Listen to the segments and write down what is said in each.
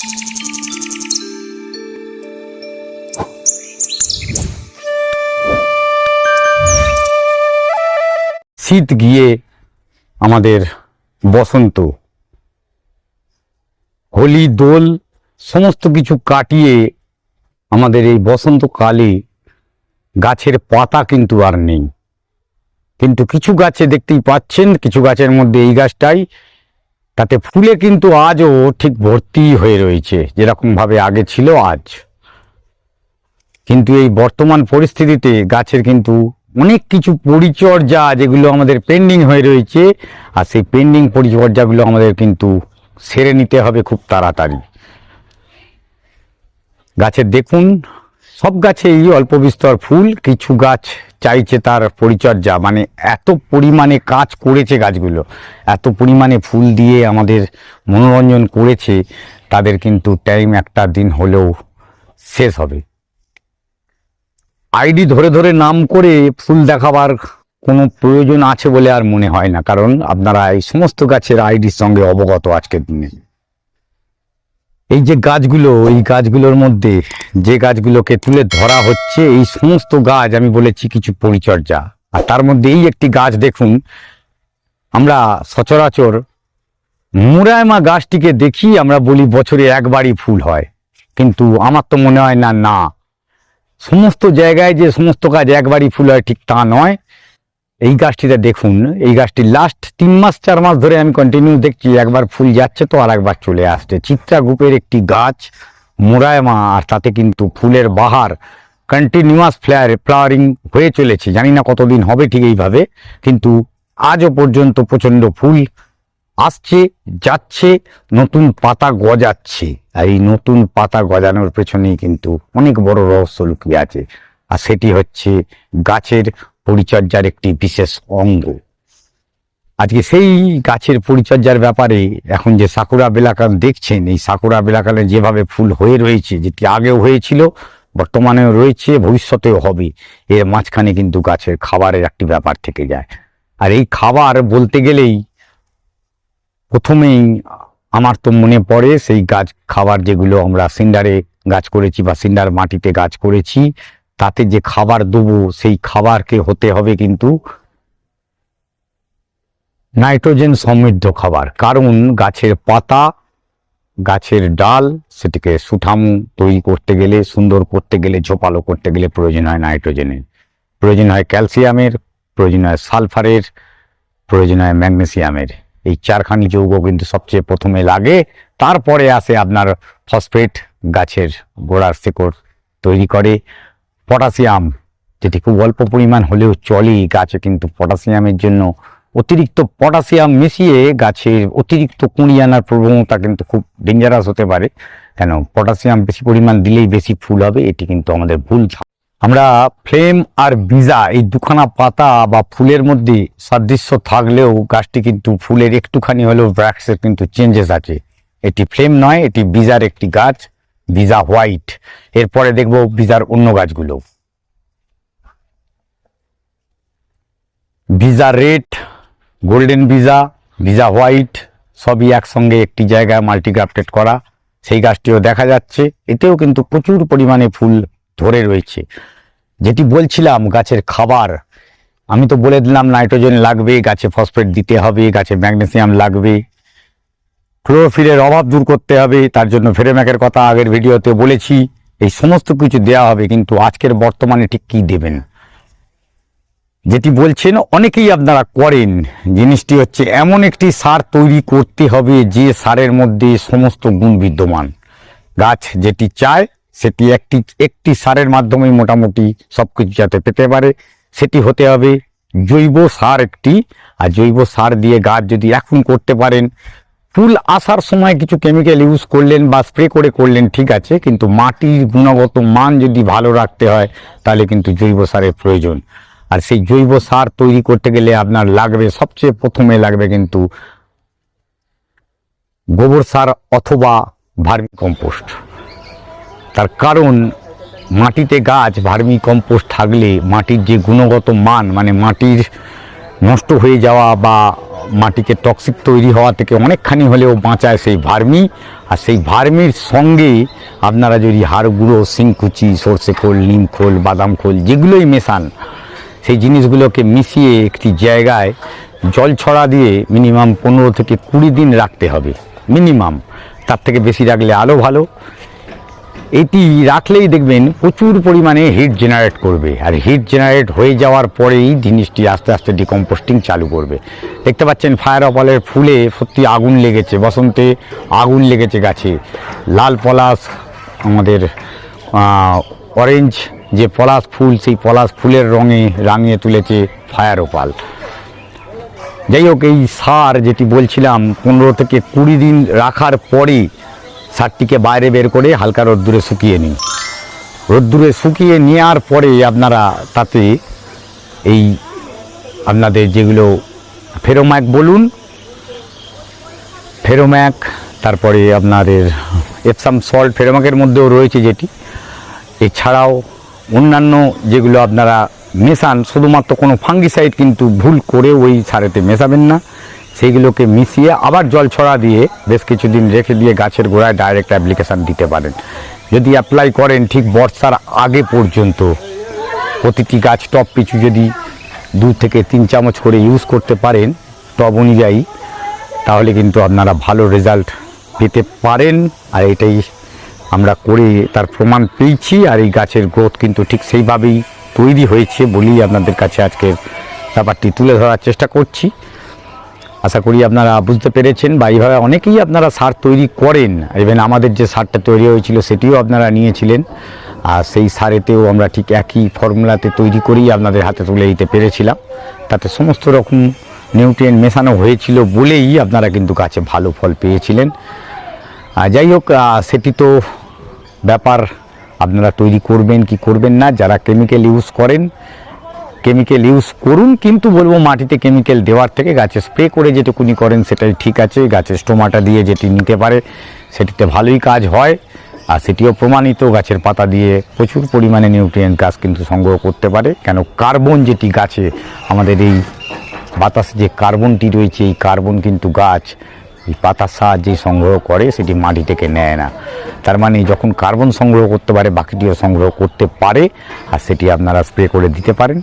শীত গিয়ে আমাদের বসন্ত, হোলি দোল সমস্ত কিছু কাটিয়ে আমাদের এই বসন্তকালে গাছের পাতা কিন্তু আর নেই। কিন্তু কিছু গাছে দেখতেই পাচ্ছেন, কিছু গাছের মধ্যে এই গাছটাই, তাতে ফুলে কিন্তু আজও ঠিক ভর্তি হয়ে রয়েছে যেরকমভাবে আগে ছিল আজ। কিন্তু এই বর্তমান পরিস্থিতিতে গাছের কিন্তু অনেক কিছু পরিচর্যা যেগুলো আমাদের পেন্ডিং হয়ে রয়েছে, আর সেই পেন্ডিং পরিচর্যাগুলো আমাদের কিন্তু সেরে নিতে হবে খুব তাড়াতাড়ি। গাছের দেখুন, সব গাছেই অল্প বিস্তর ফুল, কিছু গাছ চাইছে তার পরিচর্যা, মানে এত পরিমাণে কাজ করেছে গাছগুলো, এত পরিমাণে ফুল দিয়ে আমাদের মনোরঞ্জন করেছে, তাদের কিন্তু টাইম একটা দিন হলেও শেষ হবে। আইডি ধরে ধরে নাম করে ফুল দেখাবার কোনো প্রয়োজন আছে বলে আর মনে হয় না, কারণ আপনারা এই সমস্ত গাছের আইডির সঙ্গে অবগত আজকের দিনে। এই যে গাছগুলো, এই গাছগুলোর মধ্যে যে গাছগুলোকে তুলে ধরা হচ্ছে, এই সমস্ত গাছ আমি বলেছি কিছু পরিচর্যা, আর তার মধ্যে এই একটি গাছ দেখুন, আমরা সচরাচর মুরায়মা গাছটিকে দেখি, আমরা বলি বছরে একবারই ফুল হয়, কিন্তু আমার তো মনে হয় না সমস্ত জায়গায় যে সমস্ত গাছ একবারই ফুল হয় ঠিক তা নয়। এই গাছটিতে দেখুন, এই গাছটি লাস্ট 3 মাস 4 মাস ধরে আমি কন্টিনিউ দেখছি, একবার ফুল যাচ্ছে তো আর একবার চলে আসছে। চিত্রা গ্রুপের একটি গাছ মুরায়মা, আর তাতে কিন্তু ফুলের বাহার কন্টিনিউয়াস ফ্লাওয়ারিং হয়ে চলেছে। জানি না কতদিন হবে ঠিক এইভাবে, কিন্তু আজও পর্যন্ত প্রচণ্ড ফুল আসছে যাচ্ছে, নতুন পাতা গজাচ্ছে, আর এই নতুন পাতা গজানোর পেছনেই কিন্তু অনেক বড় রহস্য লুকিয়ে আছে, আর সেটি হচ্ছে গাছের পরিচর্যার একটি বিশেষ অঙ্গ। আজকে সেই গাছের পরিচর্যার ব্যাপারে এখন যে সাকুরা বেলাকাল দেখছেন, এই সাকুরা বেলাকালে যেভাবে ফুল হয়ে রয়েছে, যেটি আগেও হয়েছিল, বর্তমানেও রয়েছে, ভবিষ্যতেও হবে, এর মাঝখানে কিন্তু গাছের খাবারের একটি ব্যাপার থেকে যায়। আর এই খাবার বলতে গেলেই প্রথমেই আমার তো মনে পড়ে সেই গাছ খাবার যেগুলো আমরা সিন্ডারে গাছ করেছি বা সিন্ডার মাটিতে গাছ করেছি, তাতে যে খাবার দেবো সেই খাবারকে হতে হবে কিন্তু নাইট্রোজেন সমৃদ্ধ খাবার। কারণ গাছের পাতা, গাছের ডাল, সেটিকে সুঠামু তৈরি করতে গেলে, সুন্দর করতে গেলে, ঝোপালো করতে গেলে প্রয়োজন হয় নাইট্রোজেনের, প্রয়োজন হয় ক্যালসিয়ামের, প্রয়োজন হয় সালফারের, প্রয়োজন হয় ম্যাগনেসিয়ামের। এই 4খানি যৌগ কিন্তু সবচেয়ে প্রথমে লাগে, তারপরে আসে আপনার ফসফেট, গাছের গোড়ার শিকড় তৈরি করে, পটাশিয়াম, যেটি খুব অল্প পরিমাণ হলেও চলে, গাছে কিন্তু পটাশিয়ামের জন্য অতিরিক্ত পটাশিয়াম মিশিয়ে গাছের অতিরিক্ত কুঁড়ি আনার প্রবণতা কিন্তু খুব ডেঞ্জারাস হতে পারে। কেন, পটাশিয়াম বেশি পরিমাণ দিলেই বেশি ফুল হবে, এটি কিন্তু আমাদের ভুল। আমরা ফ্লেম আর বিজা এই দুখানা পাতা বা ফুলের মধ্যে সাদৃশ্য থাকলেও গাছটি কিন্তু ফুলের একটুখানি হলেও ব্র্যাক্সের কিন্তু চেঞ্জেস আছে। এটি ফ্লেম নয়, এটি বিজার একটি গাছ, বিজা হোয়াইট। এরপরে দেখব বিজার অন্য গাছগুলো, বিজা রেড, গোল্ডেন বিজা, বিজা হোয়াইট, সবই একসঙ্গে একটি জায়গায় মাল্টিগ্রাফটেড করা, সেই গাছটিও দেখা যাচ্ছে। এতেও কিন্তু প্রচুর পরিমাণে ফুল ধরে রয়েছে। যেটি বলছিলাম গাছের খাবার, আমি তো বলে দিলাম নাইট্রোজেন লাগবে, গাছে ফসফেট দিতে হবে, গাছে ম্যাগনেসিয়াম লাগবে, ক্লোরোফিলের অভাব দূর করতে হবে, তার জন্য ফেরেম্যাকের কথা আগের ভিডিওতে বলেছি। এই সমস্ত কিছু দেওয়া হবে, কিন্তু আজকের বর্তমানে ঠিক কি দেবেন, যেটি বলছেন অনেকেই আপনারা করেন, জিনিসটি হচ্ছে এমন একটি সার তৈরি করতে হবে যে সারের মধ্যে সমস্ত গুণ বিদ্যমান। গাছ যেটি চায় সেটি একটি সারের মাধ্যমেই মোটামুটি সবকিছু যাতে পেতে পারে, সেটি হতে হবে জৈব সার একটি। আর জৈব সার দিয়ে গাছ যদি এখন করতে পারেন, ফুল আসার সময় কিছু কেমিক্যাল ইউজ করলেন বা স্প্রে করে করলেন ঠিক আছে, কিন্তু মাটির গুণগত মান যদি ভালো রাখতে হয় তাহলে কিন্তু জৈব সারের প্রয়োজন। আর সেই জৈব সার তৈরি করতে গেলে আপনার লাগবে, সবচেয়ে প্রথমে লাগবে কিন্তু গোবর সার অথবা ভার্মি কম্পোস্ট। তার কারণ মাটিতে গাছ ভার্মি কম্পোস্ট থাকলে মাটির যে গুণগত মান, মানে মাটির নষ্ট হয়ে যাওয়া বা মাটিকে টক্সিক তৈরি হওয়া থেকে অনেকখানি হলেও বাঁচায় সেই ভার্মি। আর সেই ভার্মির সঙ্গে আপনারা যদি হাড় গুঁড়ো, শিংকুচি, সর্ষে খোল, নিম খোল, বাদাম খোল যেগুলোই মেশান, সেই জিনিসগুলোকে মিশিয়ে একটি জায়গায় জল ছড়া দিয়ে মিনিমাম 15 থেকে 20 দিন রাখতে হবে মিনিমাম। তার থেকে বেশি রাখলে আরও ভালো। এটি রাখলেই দেখবেন প্রচুর পরিমাণে হিট জেনারেট করবে, আর হিট জেনারেট হয়ে যাওয়ার পরেই জিনিসটি আস্তে আস্তে ডিকম্পোস্টিং চালু করবে। দেখতে পাচ্ছেন ফায়ার অপালের ফুলে সত্যি আগুন লেগেছে, বসন্তে আগুন লেগেছে গাছে। লাল পলাশ, আমাদের অরেঞ্জ যে পলাশ ফুল, সেই পলাশ ফুলের রঙে রাঙিয়ে তুলেছে ফায়ার অপাল। যাই হোক, এই সার যেটি বলছিলাম 15 থেকে 20 দিন রাখার পরে সারটিকে বাইরে বের করে হালকা রোদ্দুরে শুকিয়ে নিন। রোদ্দুরে শুকিয়ে নেওয়ার পরে আপনারা তাতে এই আপনাদের যেগুলো ফেরোম্যাক বলুন, ফেরোম্যাক, তারপরে আপনাদের এপসাম সল্ট ফেরোম্যাকের মধ্যেও রয়েছে যেটি, এছাড়াও অন্যান্য যেগুলো আপনারা মেশান, শুধুমাত্র কোনো ফাঙ্গিসাইড কিন্তু ভুল করে ওই সারেতে মেশাবেন না। সেইগুলোকে মিশিয়ে আবার জল ছড়া দিয়ে বেশ কিছুদিন রেখে দিয়ে গাছের গোড়ায় ডাইরেক্ট অ্যাপ্লিকেশান দিতে পারেন। যদি অ্যাপ্লাই করেন ঠিক বর্ষার আগে পর্যন্ত প্রতিটি গাছ টব পিছু যদি 2 থেকে 3 চামচ করে ইউজ করতে পারেন টব অনুযায়ী, তাহলে কিন্তু আপনারা ভালো রেজাল্ট পেতে পারেন। আর এটাই আমরা করে তার প্রমাণ পেয়েছি। আর এই গাছের গ্রোথ কিন্তু ঠিক সেইভাবেই তৈরি হয়েছে বলেই আপনাদের কাছে আজকের ব্যাপারটি তুলে ধরার চেষ্টা করছি। আশা করি আপনারা বুঝতে পেরেছেন, বা এইভাবে অনেকেই আপনারা সার তৈরি করেন। ইভেন আমাদের যে সারটা তৈরি হয়েছিল সেটিও আপনারা নিয়েছিলেন, আর সেই সারেতেও আমরা ঠিক একই ফর্মুলাতে তৈরি করেই আপনাদের হাতে তুলে দিতে পেরেছিলাম। তাতে সমস্ত রকম নিউট্রিয়েন্ট মেশানো হয়েছিল বলেই আপনারা কিন্তু গাছে ভালো ফল পেয়েছিলেন। যাই হোক, সেটি তো ব্যাপার আপনারা তৈরি করবেন কি করবেন না। যারা কেমিক্যাল ইউজ করেন, কেমিক্যাল ইউজ করুন, কিন্তু বলবো মাটিতে কেমিক্যাল দেওয়ার থেকে গাছে স্প্রে করে যেটুকুনি করেন সেটাই ঠিক আছে। গাছের স্টোমাটা দিয়ে যেটি নিতে পারে সেটিতে ভালোই কাজ হয়, আর সেটিও প্রমাণিত। গাছের পাতা দিয়ে প্রচুর পরিমাণে নিউট্রিয়েন্ট গাছ কিন্তু সংগ্রহ করতে পারে। কেন, কার্বন যেটি গাছে, আমাদের এই বাতাসে যে কার্বনটি রয়েছে, এই কার্বন কিন্তু গাছ এই পাতার সাহায্যেই সংগ্রহ করে, সেটি মাটি থেকে নেয় না। তার মানে যখন কার্বন সংগ্রহ করতে পারে, বাকিটিও সংগ্রহ করতে পারে, আর সেটি আপনারা স্প্রে করে দিতে পারেন।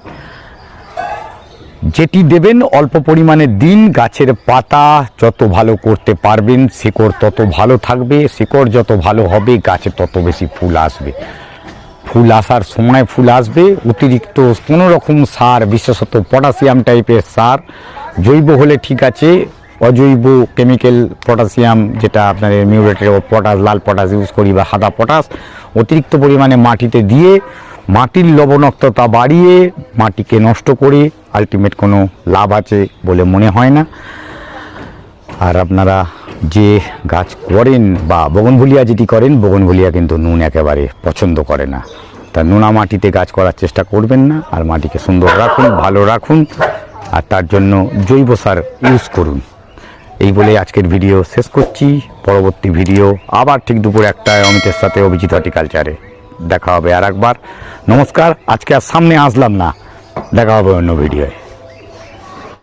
যেটি দেবেন অল্প পরিমাণে দিন। গাছের পাতা যত ভালো করতে পারবেন, শিকড় তত ভালো থাকবে। শিকড় যত ভালো হবে, গাছে তত বেশি ফুল আসবে। ফুল আসার সময় ফুল আসবে। অতিরিক্ত কোনো রকম সার, বিশেষত পটাশিয়াম টাইপের সার, জৈব হলে ঠিক আছে, অজৈব কেমিক্যাল পটাশিয়াম, যেটা আপনার মিউরেটের পটাশ, লাল পটাশ ইউজ করি বা সাদা পটাশ, অতিরিক্ত পরিমাণে মাটিতে দিয়ে মাটির লবণাক্ততা বাড়িয়ে মাটিকে নষ্ট করে আলটিমেট কোনো লাভ আছে বলে মনে হয় না। আর আপনারা যে গাছ করেন বা বগনভুলিয়া যেটি করেন, বগনভুলিয়া কিন্তু নুন একেবারে পছন্দ করে না। তা নোনা মাটিতে গাছ করার চেষ্টা করবেন না। আর মাটিকে সুন্দর রাখুন, ভালো রাখুন, আর তার জন্য জৈব সার ইউজ করুন। এই বলে আজকের ভিডিও শেষ করছি। পরবর্তী ভিডিও আবার ঠিক দুপুর 1টায় অমিতের সাথে অভিজিৎ হর্টিকালচারে দেখা হবে আর একবার। নমস্কার। আজকে আর সামনে আসলাম না, দেখা হবে অন্য ভিডিওয়।